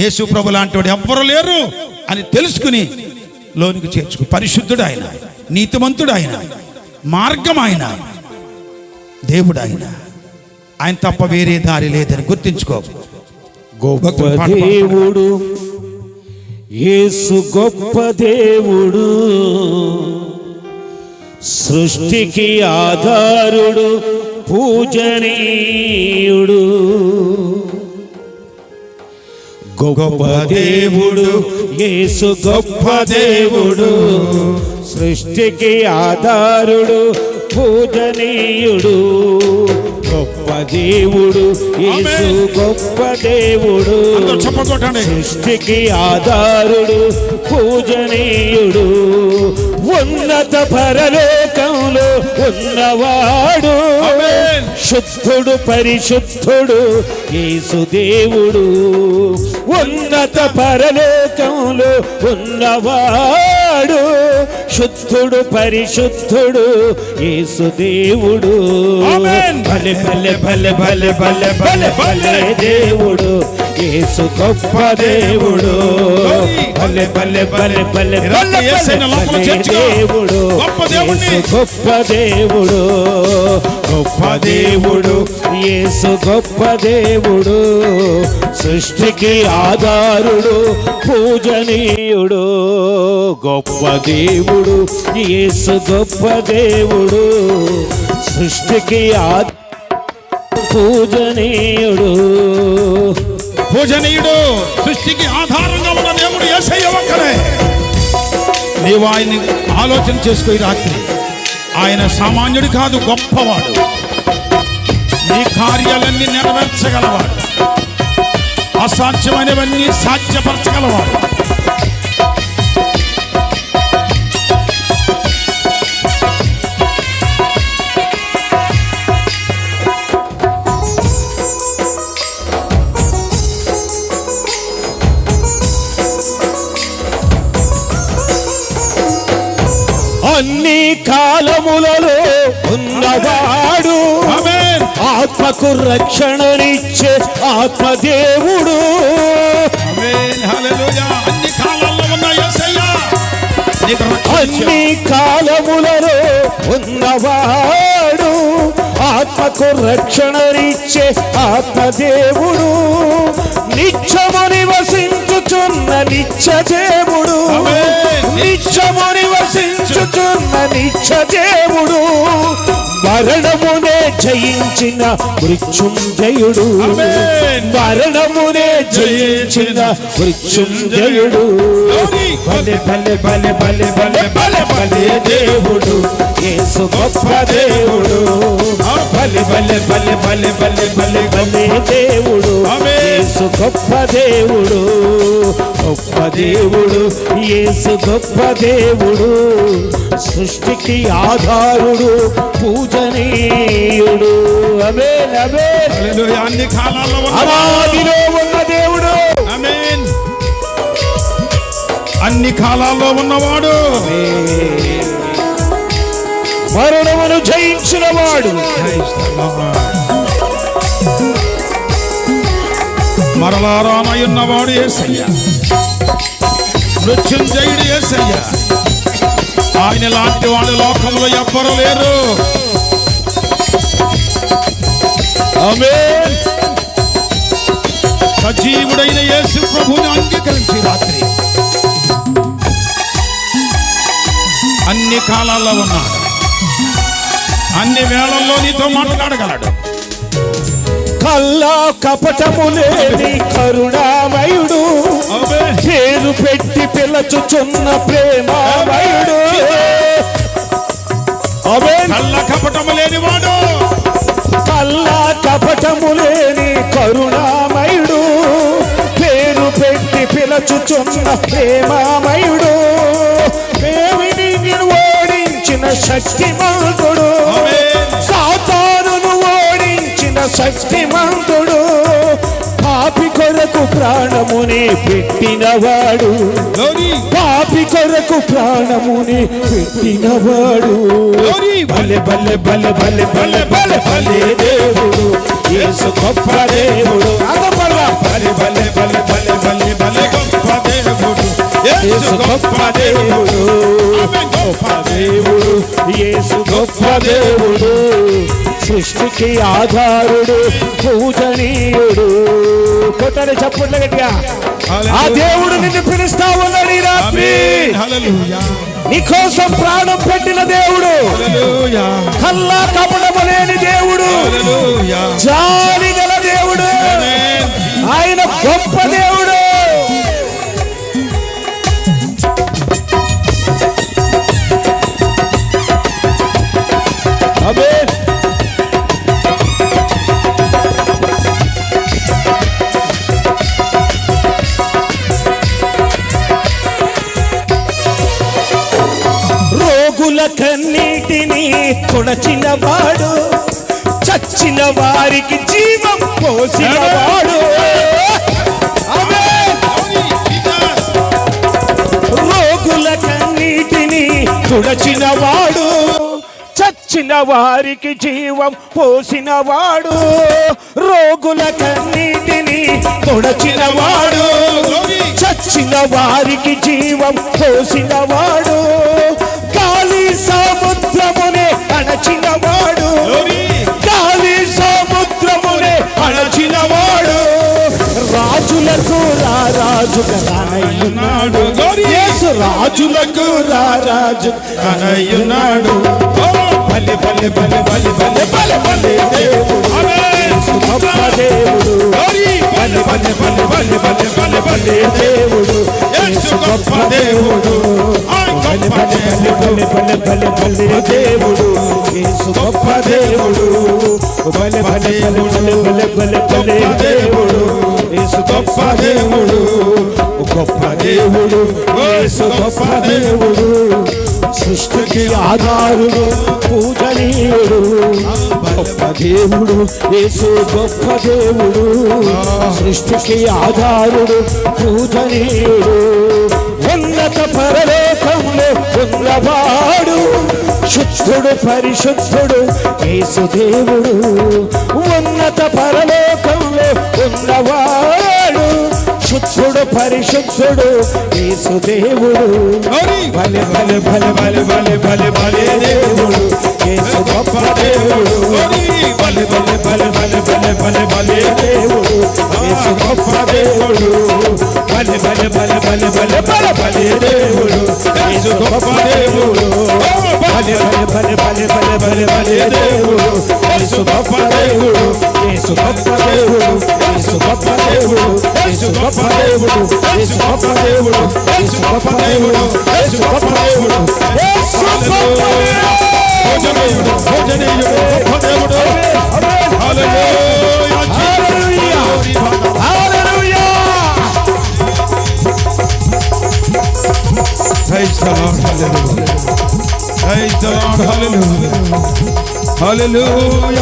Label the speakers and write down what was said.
Speaker 1: యేసు ప్రభు లాంటి వాడు ఎవ్వరు లేరు అని తెలుసుకుని లోనికి చేర్చుకు. పరిశుద్ధుడు ఆయన, నీతిమంతుడు ఆయన, మార్గం ఆయన, దేవుడు ఆయన. ఆయన తప్ప వేరే దారి లేదని గుర్తించుకో.
Speaker 2: గొప్ప దేవుడు యేసు, గొప్ప దేవుడు, సృష్టికి ఆధారుడు, పూజనీయుడు. గొప్ప దేవుడు యేసు, గొప్ప దేవుడు, సృష్టికి ఆధారుడు, పూజనీయుడు. గొప్ప దేవుడు యేసు, గొప్ప దేవుడు, సృష్టికి ఆధారుడు, పూజనీయుడు. ఉన్నత పరలోకంలో ఉన్నవాడు, శుద్ధుడు, పరిశుద్ధుడు, యేసు దేవుడు. ఉన్నత పరలోకంలో ఉన్నవాడు, శుద్ధుడు, పరిశుద్ధుడు, యేసు దేవుడు. భలే భలే భలే భలే భలే భలే భలే దేవుడు యేసు, గొప్ప దేవుడు. భలే భలే భలే భలే దేవుడు యేసు, గొప్ప దేవుడు. గొప్ప దేవుడు యేసు, గొప్ప దేవుడు, సృష్టికి ఆధారుడు, పూజనీయుడు. గొప్ప దేవుడు యేసు, గొప్ప దేవుడు, సృష్టికి పూజనీయుడు.
Speaker 1: పూజనీయుడు, సృష్టికి ఆధారంగా ఉన్న దేవుడు యేసయ్య ఒక్కడే. నీవు ఆయన్ని ఆలోచన చేసుకో. ఈ రాత్రి ఆయన సామాన్యుడు కాదు, గొప్పవాడు. నీ కార్యాలన్నీ నెరవేర్చగలవాడు, అసాధ్యమైనవన్నీ సాధ్యపరచగలవాడు.
Speaker 2: అన్ని కాలములలో ఉన్నవాడు, ఆత్మకు రక్షణనిచ్చే ఆత్మదేవుడు.
Speaker 1: అన్ని కాలాల్లో ఉన్న యేసయ్య,
Speaker 2: అన్ని కాలములలో ఉన్నవాడు, ఆత్మకు రక్షణనిచ్చే ఆత్మదేవుడు. నిత్యము నివసించుచున్న నిత్య దేవుడు, నిత్యము నివసించుచున్న నిత్య దేవుడు. మరణమునే జయించిన మృత్యుంజయుడు, మరణమునే జయించిన మృత్యుంజయుడు. భలే భలే భలే భలే భలే భలే భలే దేవుడు యేసు, గొప్ప దేవుడు. భలే భలే భలే భలే భలే భలే భలే దేవుడు యేసు, గొప్ప దేవుడు. గొప్ప దేవుడు యేసు, గొప్ప దేవుడు, సృష్టికి ఆధారుడు, పూజనీయుడు. ఆమేన్ ఆమేన్.
Speaker 1: హల్లెలూయా. అన్ని కాలాల్లో
Speaker 2: అనాదిలో ఉన్న దేవుడు.
Speaker 1: ఆమేన్. అన్ని కాలాల్లో ఉన్నవాడు,
Speaker 2: మరణమును జయించిన వాడు,
Speaker 1: మరలా రానయున్నవాడు యేసయ్య, మృత్యుంజయుడు యేసయ్య. ఆయన లాంటి వాడు లోకంలో ఎవ్వరు లేరు. ఆమేన్. సజీవుడైన యేసు ప్రభువుని అంగీకరించి రాత్రి అన్ని కాలాల్లో ఉన్నాడు, అన్ని వేళల్లో నీతో మాట్లాడగలడు.
Speaker 2: కల్లా కపటము లేని కరుణామయుడు, పేరు పెట్టి పిలచుచున్న ప్రేమామయుడు.
Speaker 1: కల్లా కపటము లేనివాడు,
Speaker 2: కల్లా కపటము లేని కరుణామయుడు, పేరు పెట్టి పిలచుచున్న ప్రేమామయుడు. దేవుని ఓడించిన శక్తిమంతుడు, సాతానును ఓడించిన శక్తిమంతుడు. పాపి కొరకు ప్రాణముని పెట్టినవాడు, పాపి కొరకు ప్రాణముని పెట్టినవాడు. భలే భలే భలే భలే భలే భలే భలే దేవుడు యేసు, గొప్ప దేవుడు. భలే భలే భలే భలే భలే యేసు గొప్ప దేవుడు, గొప్ప దేవుడు, యేసు గొప్ప దేవుడు, సృష్టికి ఆధారుడు, పూజనీయుడు. కొట్టాలి చప్పట్లు గట్టిగా. ఆ దేవుడు నిన్ను పిలుస్తా ఉన్నాడు ఈ రాత్రి. నీకోసం ప్రాణం పెట్టిన దేవుడు, కల్లా కపటము లేని దేవుడు, జాలి గల దేవుడు, ఆయన గొప్ప దేవుడు. ఆమేన్. రోగుల కన్నీటిని తుడచిన వాడు, చచ్చిన వారికి జీవం పోసిన వాడు. రోగుల కన్నీటిని తుడచిన వాడు, చచ్చిన వారికి జీవం పోసిన వాడు. రోగుల కన్నీటిని తుడచిన వాడు, చచ్చిన వారికి జీవం పోసిన వాడు. గాలి సముద్రమునే అణచిన వాడు, గాలి సముద్రమునే అణచిన వాడు. రాజులకు రాజుగా రానయ్యున్నాడు, యేసు రాజులకు రాజు రానయ్యున్నాడు. బలి బలి బలి బలి బలి బలి బలి దేవుడు, యేసు గొప్ప దేవుడు. బలి బలి బలి బలి బలి బలి బలి దేవుడు, యేసు గొప్ప దేవుడు. బలి బలి బలి బలి బలి బలి దేవుడు, యేసు గొప్ప దేవుడు. బలి బలి బలి బలి బలి బలి దేవుడు, యేసు గొప్ప దేవుడు. గొప్ప దేవుడు, యేసు గొప్ప దేవుడు, సృష్టికి ఆధారుడు, పూజనీయుడు. గొప్ప దేవుడు, యేసు గొప్ప దేవుడు, సృష్టికి ఆధారుడు, పూజనీయుడు. ఉన్నత పరలోకంలో ఉన్నవాడు, శుద్ధుడు పరిశుద్ధుడు, యేసు దేవుడు. ఉన్నత పరలోకంలో ఉన్నవాడు, శుద్ధుడు పరిశుద్ధుడు, యేసు దేవుడు. బలి బలి బలి బలి బలి బలి బలి దేవుడు, యేసు గొప్ప దేవుడు. బలి బలి బలి బలి బలి బలి బలి దేవుడు, యేసు గొప్ప దేవుడు. బలి బలి బలి బలి బలి బలి బలి దేవుడు, యేసు గొప్ప దేవుడు. బలి బలి బలి బలి బలి బలి బలి దేవుడు, యేసు గొప్ప దేవుడు. యేసు గొప్ప దేవుడు, యేసు గొప్ప దేవుడు, యేసు గొప్ప దేవుడు, యేసు గొప్ప దేవుడు, యేసు గొప్ప దేవుడు, యేసు గొప్ప దేవుడు, యేసు గొప్ప దేవుడు. భోజనీయుడు, గొప్ప దేవుడు. హల్లెలూయా, హల్లెలూయా, హల్లెలూయా. Praise the Lord, hallelujah. Praise the Lord, hallelujah. Hallelujah.